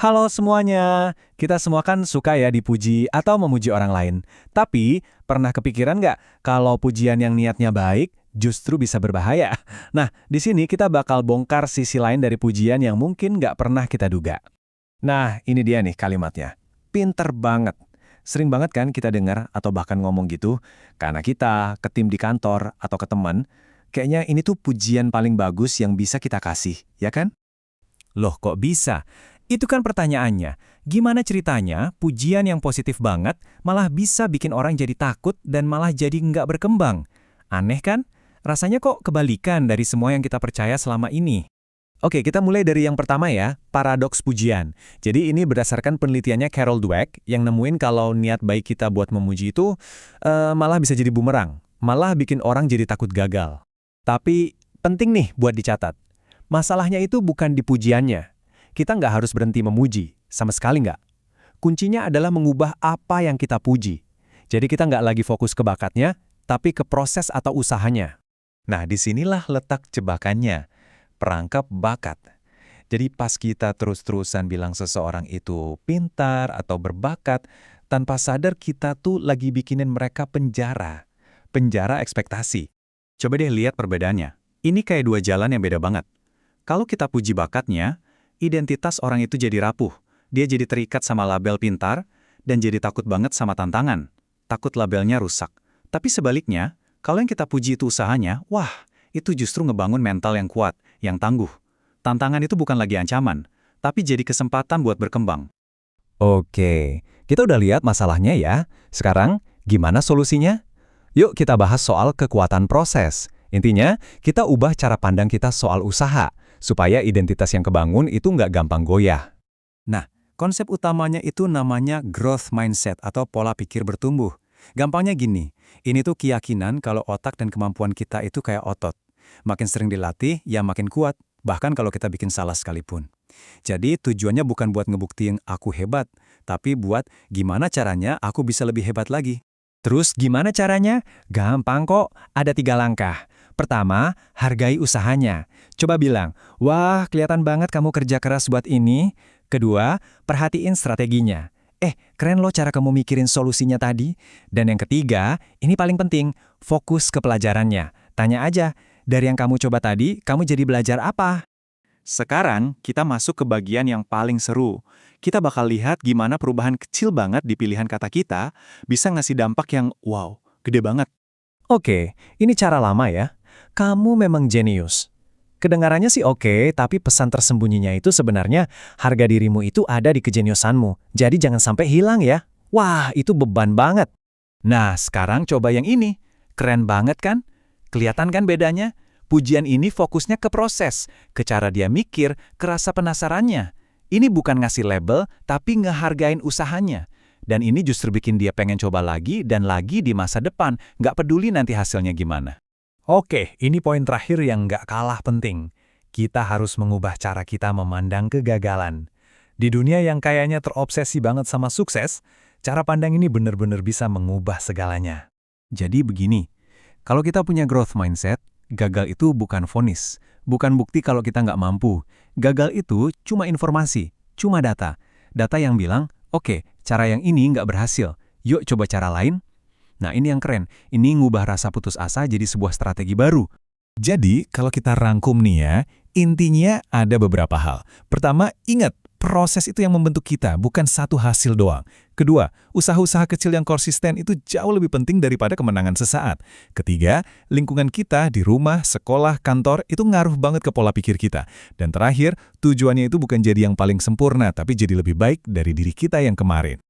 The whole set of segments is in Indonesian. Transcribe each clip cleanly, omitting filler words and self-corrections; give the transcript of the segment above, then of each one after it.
Halo semuanya, kita semua kan suka ya dipuji atau memuji orang lain. Tapi, pernah kepikiran nggak kalau pujian yang niatnya baik justru bisa berbahaya? Nah, di sini kita bakal bongkar sisi lain dari pujian yang mungkin nggak pernah kita duga. Nah, ini dia nih kalimatnya. Pinter banget. Sering banget kan kita dengar atau bahkan ngomong gitu, karena kita, ke tim di kantor, atau ke teman, kayaknya ini tuh pujian paling bagus yang bisa kita kasih, ya kan? Loh kok bisa? Itu kan pertanyaannya. Gimana ceritanya pujian yang positif banget malah bisa bikin orang jadi takut dan malah jadi nggak berkembang? Aneh kan? Rasanya kok kebalikan dari semua yang kita percaya selama ini. Oke, kita mulai dari yang pertama ya, paradoks pujian. Jadi ini berdasarkan penelitiannya Carol Dweck yang nemuin kalau niat baik kita buat memuji itu malah bisa jadi bumerang, malah bikin orang jadi takut gagal. Tapi penting nih buat dicatat. Masalahnya itu bukan di pujiannya. Kita nggak harus berhenti memuji, sama sekali nggak. Kuncinya adalah mengubah apa yang kita puji. Jadi kita nggak lagi fokus ke bakatnya, tapi ke proses atau usahanya. Nah, disinilah letak jebakannya, perangkap bakat. Jadi pas kita terus-terusan bilang seseorang itu pintar atau berbakat, tanpa sadar kita tuh lagi bikinin mereka penjara ekspektasi. Coba deh lihat perbedaannya. Ini kayak dua jalan yang beda banget. Kalau kita puji bakatnya, identitas orang itu jadi rapuh. Dia jadi terikat sama label pintar, dan jadi takut banget sama tantangan. Takut labelnya rusak. Tapi sebaliknya, kalau yang kita puji itu usahanya, wah, itu justru ngebangun mental yang kuat, yang tangguh. Tantangan itu bukan lagi ancaman, tapi jadi kesempatan buat berkembang. Oke, kita udah lihat masalahnya ya. Sekarang, gimana solusinya? Yuk kita bahas soal kekuatan proses. Intinya, kita ubah cara pandang kita soal usaha, supaya identitas yang kebangun itu nggak gampang goyah. Nah, konsep utamanya itu namanya growth mindset atau pola pikir bertumbuh. Gampangnya gini, ini tuh keyakinan kalau otak dan kemampuan kita itu kayak otot. Makin sering dilatih, ya makin kuat, bahkan kalau kita bikin salah sekalipun. Jadi tujuannya bukan buat ngebuktiin aku hebat, tapi buat gimana caranya aku bisa lebih hebat lagi. Terus gimana caranya? Gampang kok, ada 3 langkah. Pertama, hargai usahanya. Coba bilang, wah kelihatan banget kamu kerja keras buat ini. Kedua, perhatiin strateginya. Keren loh cara kamu mikirin solusinya tadi. Dan yang ketiga, ini paling penting, fokus ke pelajarannya. Tanya aja, dari yang kamu coba tadi, kamu jadi belajar apa? Sekarang, kita masuk ke bagian yang paling seru. Kita bakal lihat gimana perubahan kecil banget di pilihan kata kita bisa ngasih dampak yang, wow, gede banget. Oke, ini cara lama ya. Kamu memang jenius. Kedengarannya sih oke, tapi pesan tersembunyinya itu sebenarnya harga dirimu itu ada di kejeniusanmu. Jadi jangan sampai hilang ya. Wah, itu beban banget. Nah, sekarang coba yang ini. Keren banget kan? Kelihatan kan bedanya? Pujian ini fokusnya ke proses, ke cara dia mikir, ke rasa penasarannya. Ini bukan ngasih label, tapi ngehargain usahanya. Dan ini justru bikin dia pengen coba lagi dan lagi di masa depan, nggak peduli nanti hasilnya gimana. Oke, ini poin terakhir yang nggak kalah penting. Kita harus mengubah cara kita memandang kegagalan. Di dunia yang kayaknya terobsesi banget sama sukses, cara pandang ini benar-benar bisa mengubah segalanya. Jadi begini, kalau kita punya growth mindset, gagal itu bukan vonis, bukan bukti kalau kita nggak mampu. Gagal itu cuma informasi, cuma data. Data yang bilang, oke, cara yang ini nggak berhasil, yuk coba cara lain. Nah ini yang keren, ini ngubah rasa putus asa jadi sebuah strategi baru. Jadi kalau kita rangkum nih ya, intinya ada beberapa hal. Pertama, ingat, proses itu yang membentuk kita, bukan satu hasil doang. Kedua, usaha-usaha kecil yang konsisten itu jauh lebih penting daripada kemenangan sesaat. Ketiga, lingkungan kita di rumah, sekolah, kantor itu ngaruh banget ke pola pikir kita. Dan terakhir, tujuannya itu bukan jadi yang paling sempurna, tapi jadi lebih baik dari diri kita yang kemarin.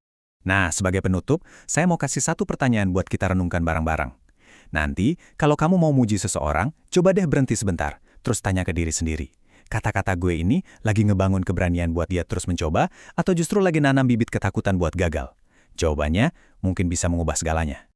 Nah, sebagai penutup, saya mau kasih satu pertanyaan buat kita renungkan bareng-bareng. Nanti, kalau kamu mau muji seseorang, coba deh berhenti sebentar, terus tanya ke diri sendiri. Kata-kata gue ini lagi ngebangun keberanian buat dia terus mencoba, atau justru lagi nanam bibit ketakutan buat gagal? Jawabannya mungkin bisa mengubah segalanya.